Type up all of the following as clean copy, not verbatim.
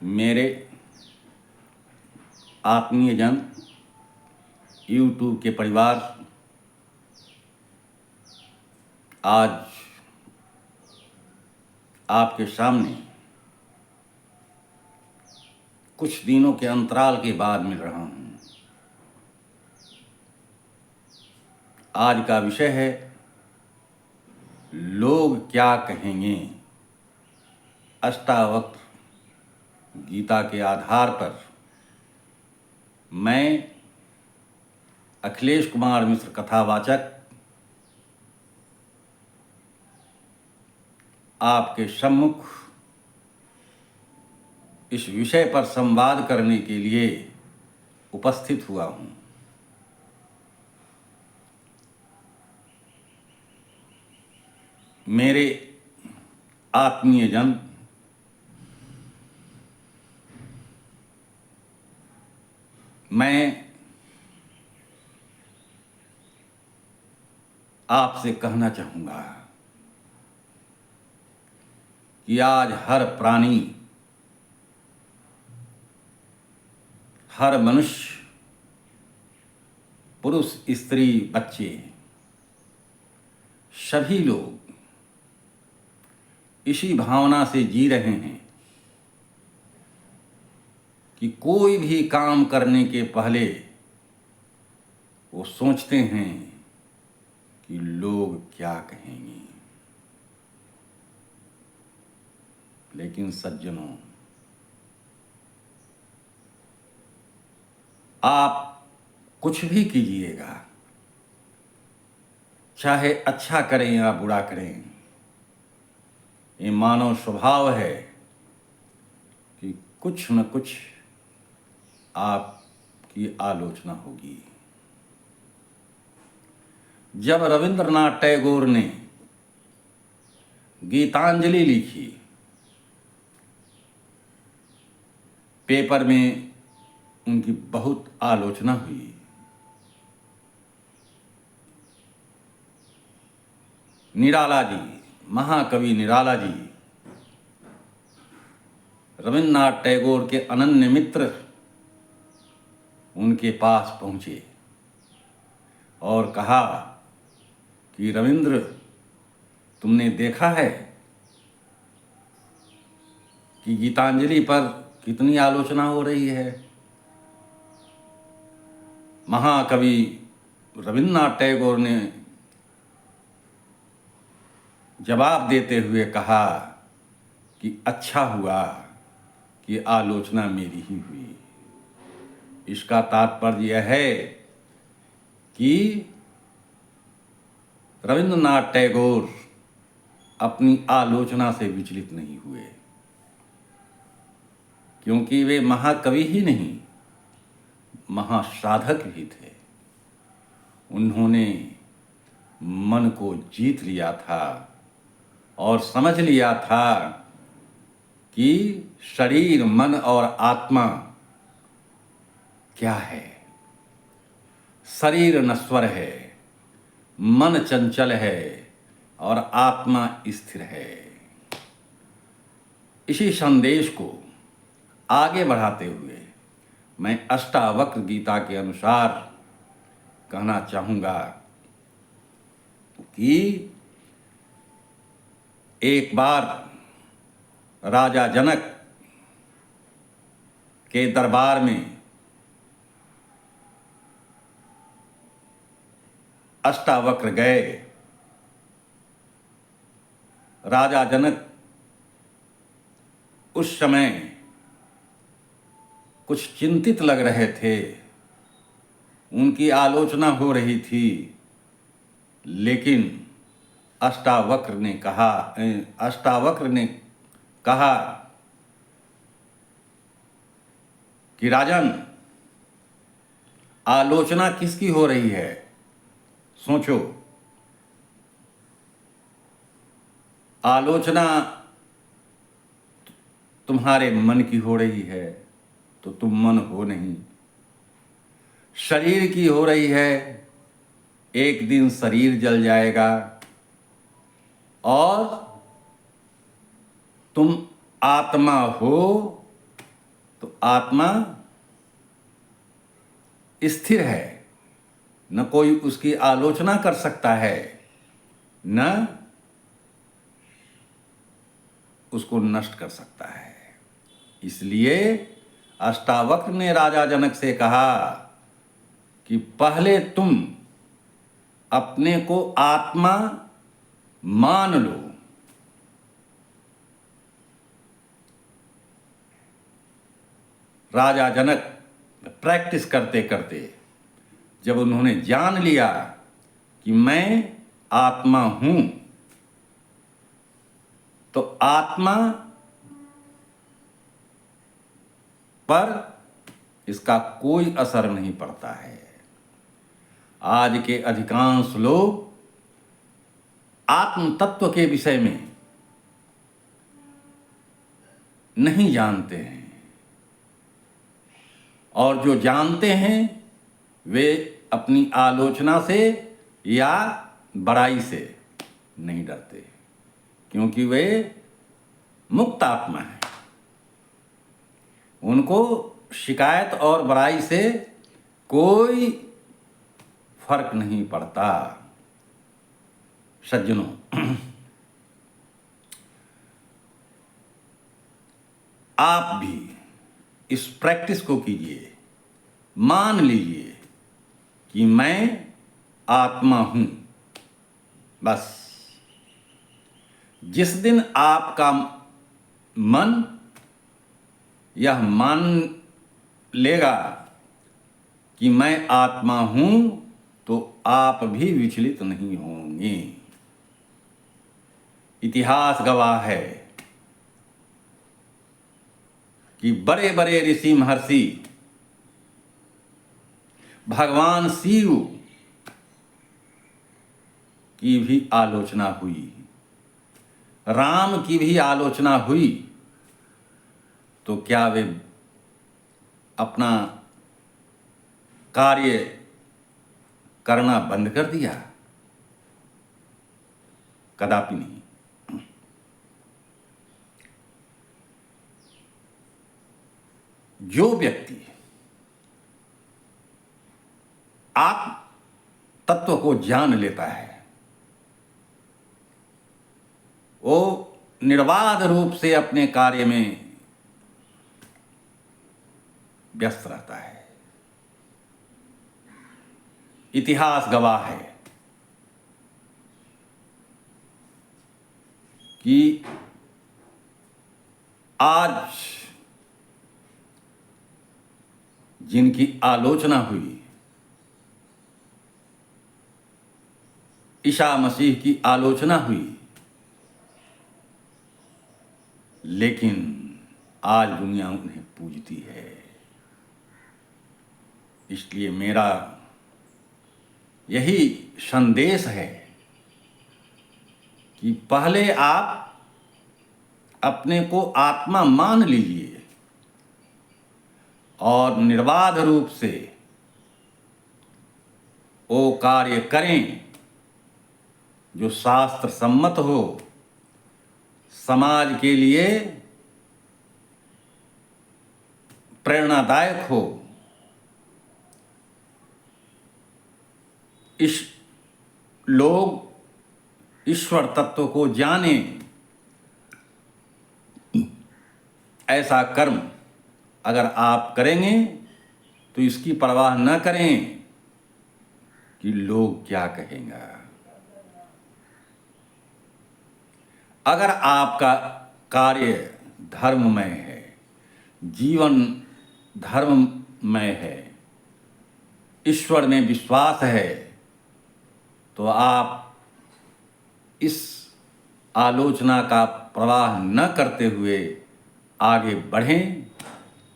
मेरे आत्मीय जन, यूट्यूब के परिवार, आज आपके सामने कुछ दिनों के अंतराल के बाद मिल रहा हूँ। आज का विषय है लोग क्या कहेंगे। अष्टावक्र गीता के आधार पर मैं अखिलेश कुमार मिश्र कथावाचक आपके सम्मुख इस विषय पर संवाद करने के लिए उपस्थित हुआ हूँ। मेरे आत्मीय जन, मैं आपसे कहना चाहूँगा कि आज हर प्राणी, हर मनुष्य, पुरुष, स्त्री, बच्चे, सभी लोग इसी भावना से जी रहे हैं कि कोई भी काम करने के पहले वो सोचते हैं कि लोग क्या कहेंगे। लेकिन सज्जनों, आप कुछ भी कीजिएगा, चाहे अच्छा करें या बुरा करें, ये मानव स्वभाव है कि कुछ न कुछ आपकी आलोचना होगी। जब रविंद्रनाथ टैगोर ने गीतांजलि लिखी, पेपर में उनकी बहुत आलोचना हुई। निराला जी, महाकवि निराला जी, रविंद्रनाथ टैगोर के अनन्य मित्र उनके पास पहुंचे और कहा कि रविंद्र, तुमने देखा है कि गीतांजलि पर कितनी आलोचना हो रही है। महाकवि रविंद्रनाथ टैगोर ने जवाब देते हुए कहा कि अच्छा हुआ कि आलोचना मेरी ही हुई। इसका तात्पर्य यह है कि रविंद्रनाथ टैगोर अपनी आलोचना से विचलित नहीं हुए, क्योंकि वे महाकवि ही नहीं, महासाधक भी थे। उन्होंने मन को जीत लिया था और समझ लिया था कि शरीर, मन और आत्मा क्या है। शरीर नश्वर है, मन चंचल है और आत्मा स्थिर है। इसी संदेश को आगे बढ़ाते हुए मैं अष्टावक्र गीता के अनुसार कहना चाहूँगा कि एक बार राजा जनक के दरबार में अष्टावक्र गए। राजा जनक उस समय कुछ चिंतित लग रहे थे, उनकी आलोचना हो रही थी। लेकिन अष्टावक्र ने कहा कि राजन, आलोचना किसकी हो रही है, सोचो। आलोचना तुम्हारे मन की हो रही है तो तुम मन हो नहीं। शरीर की हो रही है, एक दिन शरीर जल जाएगा और तुम आत्मा हो तो आत्मा स्थिर है, न कोई उसकी आलोचना कर सकता है, न उसको नष्ट कर सकता है। इसलिए अष्टावक्र ने राजा जनक से कहा कि पहले तुम अपने को आत्मा मान लो। राजा जनक प्रैक्टिस करते करते जब उन्होंने जान लिया कि मैं आत्मा हूं, तो आत्मा पर इसका कोई असर नहीं पड़ता है। आज के अधिकांश लोग आत्म तत्व के विषय में नहीं जानते हैं, और जो जानते हैं वे अपनी आलोचना से या बड़ाई से नहीं डरते, क्योंकि वे मुक्त आत्मा हैं। उनको शिकायत और बड़ाई से कोई फर्क नहीं पड़ता। सज्जनों, आप भी इस प्रैक्टिस को कीजिए। मान लीजिए कि मैं आत्मा हूं। बस जिस दिन आपका मन यह मान लेगा कि मैं आत्मा हूं, तो आप भी विचलित नहीं होंगे। इतिहास गवाह है कि बड़े बड़े ऋषि महर्षि, भगवान शिव की भी आलोचना हुई, राम की भी आलोचना हुई, तो क्या वे अपना कार्य करना बंद कर दिया? कदापि नहीं। जो व्यक्ति आत्म तत्व को जान लेता है, वो निर्बाध रूप से अपने कार्य में व्यस्त रहता है। इतिहास गवाह है कि आज जिनकी आलोचना हुई, ईसा मसीह की आलोचना हुई, लेकिन आज दुनिया उन्हें पूजती है। इसलिए मेरा यही संदेश है कि पहले आप अपने को आत्मा मान लीजिए और निर्बाध रूप से वो कार्य करें जो शास्त्र सम्मत हो, समाज के लिए प्रेरणादायक हो। लोग ईश्वर तत्व को जाने, ऐसा कर्म अगर आप करेंगे तो इसकी परवाह न करें कि लोग क्या कहेंगे। अगर आपका कार्य धर्ममय है, जीवन धर्ममय है, ईश्वर में विश्वास है, तो आप इस आलोचना का प्रवाह न करते हुए आगे बढ़ें,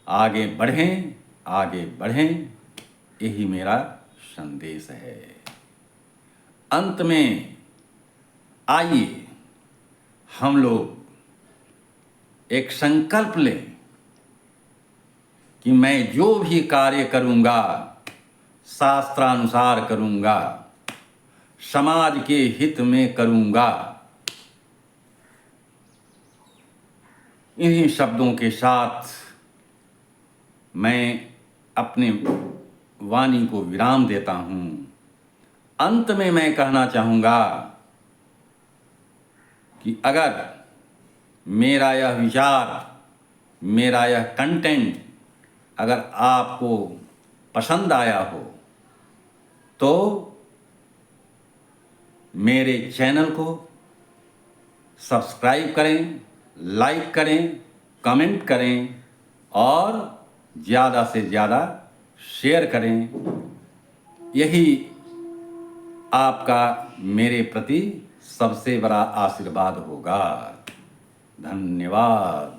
आगे बढ़ें, आगे बढ़ें। यही मेरा संदेश है। अंत में आइए हम लोग एक संकल्प लें कि मैं जो भी कार्य करूंगा शास्त्रानुसार करूंगा, समाज के हित में करूंगा। इन्हीं शब्दों के साथ मैं अपने वाणी को विराम देता हूँ। अंत में मैं कहना चाहूँगा कि अगर मेरा यह विचार, मेरा यह कंटेंट अगर आपको पसंद आया हो तो मेरे चैनल को सब्सक्राइब करें, लाइक करें, कमेंट करें और ज़्यादा से ज़्यादा शेयर करें। यही आपका मेरे प्रति सबसे बड़ा आशीर्वाद होगा। धन्यवाद।